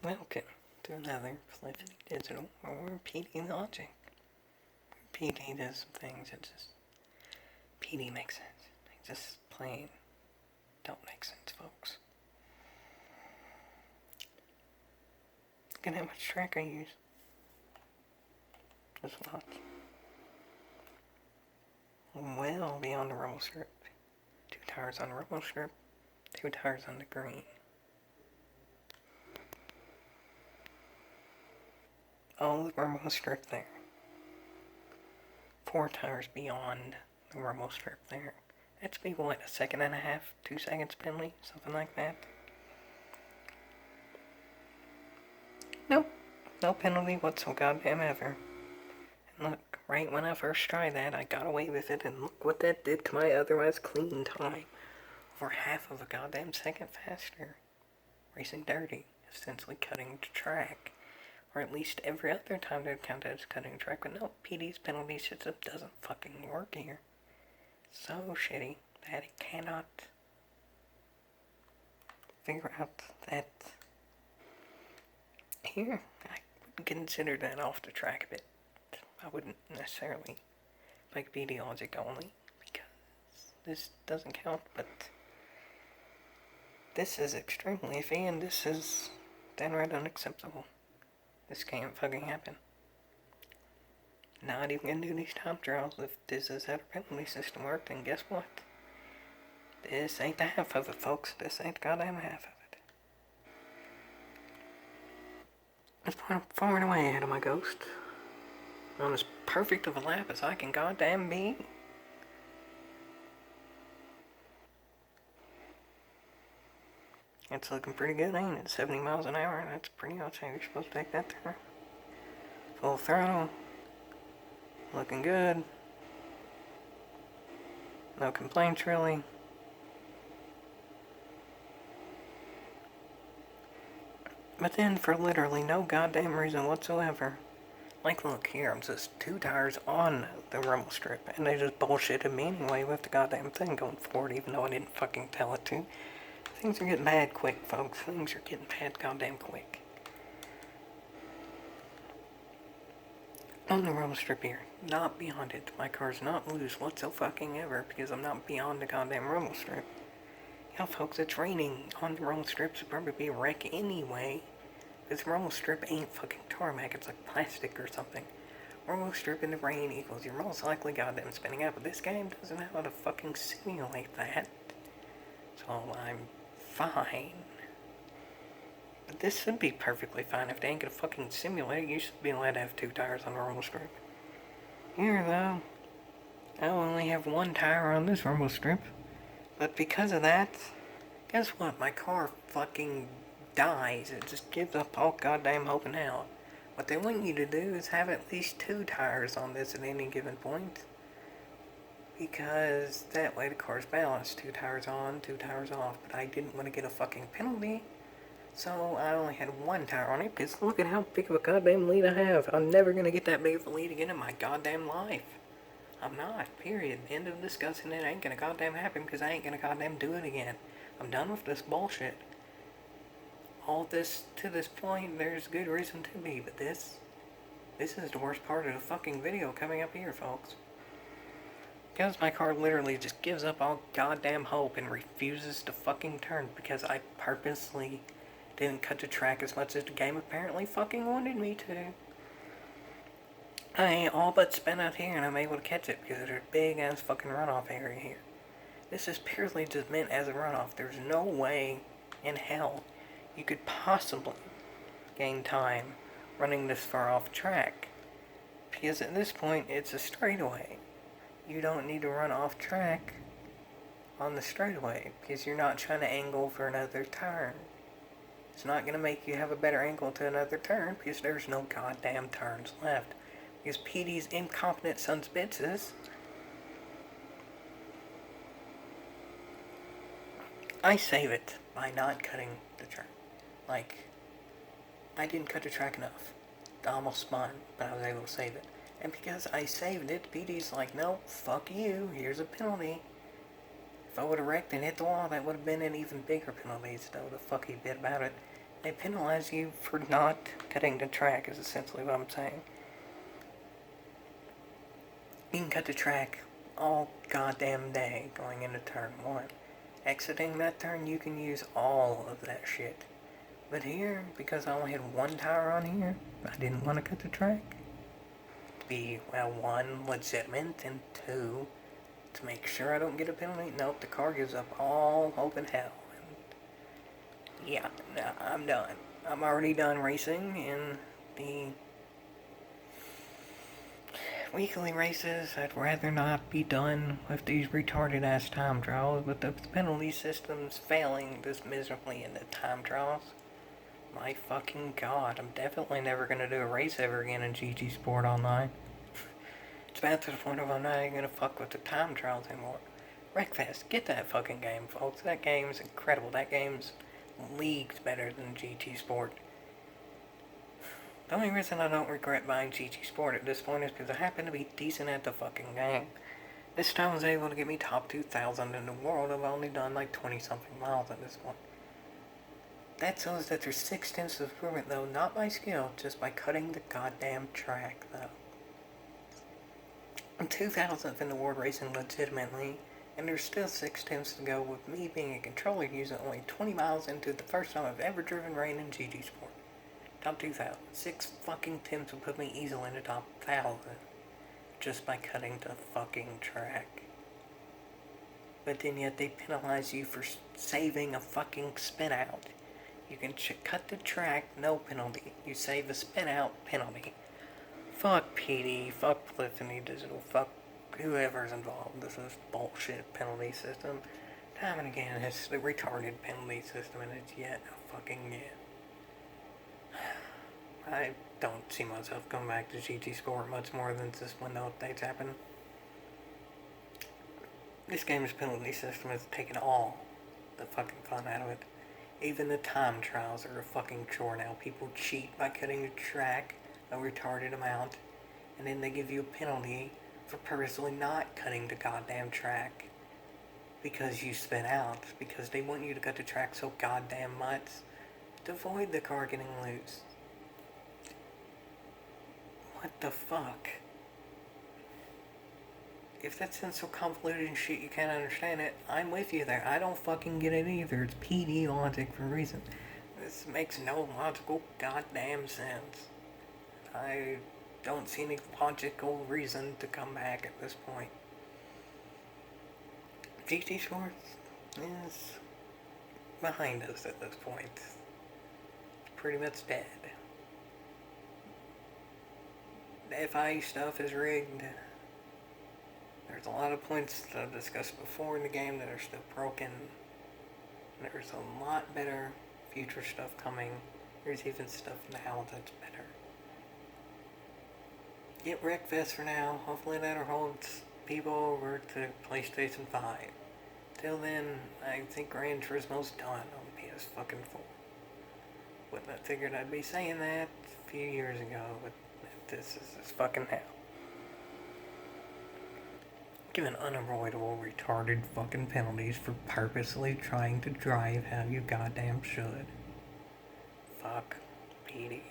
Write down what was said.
Welcome to another Polyphony Digital, where we're PD logic. PD does some things that just... PD makes sense. They just plain don't make sense, folks. Look at how much track I use. Just watch. Well beyond the rumble strip. 2 tires on the rumble strip, 2 tires on the green. All the rumble strip there. 4 tires beyond the rumble strip there. That's be what, a second and a half, 2 seconds penalty, something like that. Nope, no penalty whatsoever. And look, right when I first tried that, I got away with it, and look what that did to my otherwise clean time. Over half of a goddamn second faster. Racing dirty, essentially cutting the track. Or at least every other time they'd count as cutting track, but no, PD's penalty system doesn't fucking work here. So shitty that it cannot figure out that here. I would consider that off the track a bit. I wouldn't necessarily like PD logic only, because this doesn't count, but this is extremely iffy, and this is downright unacceptable. This can't fucking happen. Not even gonna do these time trials if this is how the penalty system worked, and guess what? This ain't the half of it, folks. This ain't the goddamn half of it. I'm far and away ahead of my ghost. On as perfect of a lap as I can goddamn be. It's looking pretty good, ain't it? 70 miles an hour, that's pretty much how you're supposed to take that there. Full throttle. Looking good. No complaints, really. But then, for literally no goddamn reason whatsoever, like, look here, I'm just 2 tires on the rumble strip, and they just bullshitted me anyway with the goddamn thing going forward, even though I didn't fucking tell it to. Things are getting bad quick, folks. Things are getting bad goddamn quick. On the rumble strip here, not beyond it. My car's not loose whatsoever because I'm not beyond the goddamn rumble strip. Yeah, folks, it's raining on the rumble strip, so probably be a wreck anyway. This rumble strip ain't fucking tarmac, it's like plastic or something. Rumble strip in the rain equals you're most likely goddamn spinning out, but this game doesn't know how to fucking simulate that. So I'm fine. But this should be perfectly fine. If they ain't gonna fucking simulate it, you should be allowed to have 2 tires on the rumble strip. Here, though, I only have 1 tire on this rumble strip. But because of that, guess what? My car fucking dies. It just gives up all goddamn hope and hell. What they want you to do is have at least 2 tires on this at any given point. Because that way the car's balanced. 2 tires on, 2 tires off. But I didn't want to get a fucking penalty. So I only had 1 tire on it, because look at how big of a goddamn lead I have. I'm never going to get that big of a lead again in my goddamn life. I'm not, period. End of discussing it. Ain't going to goddamn happen, because I ain't going to goddamn do it again. I'm done with this bullshit. All this, to this point, there's good reason to be, but this is the worst part of the fucking video coming up here, folks. Because my car literally just gives up all goddamn hope and refuses to fucking turn because I purposely didn't cut the track as much as the game apparently fucking wanted me to. I all but spun out here and I'm able to catch it because there's a big ass fucking runoff area here. This is purely just meant as a runoff. There's no way in hell you could possibly gain time running this far off track. Because at this point it's a straightaway. You don't need to run off track on the straightaway because you're not trying to angle for another turn. It's not going to make you have a better angle to another turn because there's no goddamn turns left. Because PD's incompetent sons of bitches. I save it by not cutting the track. Like, I didn't cut the track enough. I almost spun, but I was able to save it. And because I saved it, PD's like, no, fuck you, here's a penalty. If I would have wrecked and hit the wall, that would have been an even bigger penalty, so the fuck he bit about it. They penalize you for not cutting the track is essentially what I'm saying. You can cut the track all goddamn day going into turn 1. Exiting that turn, you can use all of that shit. But here, because I only had one tire on here, I didn't want to cut the track. Be, well, one, legitimate, and two, to make sure I don't get a penalty. Nope, the car gives up all hope in hell. And yeah, no, I'm done. I'm already done racing in the weekly races. I'd rather not be done with these retarded ass time trials, but the penalty system's failing this miserably in the time trials. My fucking god, I'm definitely never gonna do a race ever again in GT Sport Online. It's about to the point of I'm not even gonna fuck with the time trials anymore. Wreckfest, get that fucking game, folks. That game's incredible. That game's leagues better than GT Sport. The only reason I don't regret buying GT Sport at this point is because I happen to be decent at the fucking game. This time I was able to get me top 2,000 in the world. I've only done like 20 something miles at this point. That shows that there's 6 tenths of improvement though, not by skill, just by cutting the goddamn track though. I'm 2,000th in the world racing legitimately, and there's still 6 tenths to go with me being a controller user only 20 miles into the first time I've ever driven rain in GT Sport. Top 2,000. 6 fucking tenths will put me easily in the top 1,000 just by cutting the fucking track. But then yet they penalize you for saving a fucking spin out. You can cut the track, no penalty. You save a spin out, penalty. Fuck PD, fuck Polyphony Digital, fuck whoever's involved. This is bullshit penalty system. Time and again, it's the retarded penalty system, and it's yet a fucking yet. I don't see myself going back to GT Sport much more than this when the updates happen. This game's penalty system has taken all the fucking fun out of it. Even the time trials are a fucking chore now. People cheat by cutting the track a retarded amount, and then they give you a penalty for purposely not cutting the goddamn track because you spin out, because they want you to cut the track so goddamn much to avoid the car getting loose. What the fuck? If that sounds so convoluted and shit you can't understand it, I'm with you there. I don't fucking get it either. It's PD logic for a reason. This makes no logical goddamn sense. I don't see any logical reason to come back at this point. GT Sports is behind us at this point. It's pretty much dead. The FI stuff is rigged. There's a lot of points that I've discussed before in the game that are still broken. There's a lot better future stuff coming. There's even stuff now that's better. Get Wreckfest for now. Hopefully that holds people over to PlayStation 5. Till then, I think Gran Turismo's done on PS fucking 4. Wouldn't have figured I'd be saying that a few years ago, but this is just fucking hell. Given unavoidable, retarded fucking penalties for purposely trying to drive how you goddamn should. Fuck PD.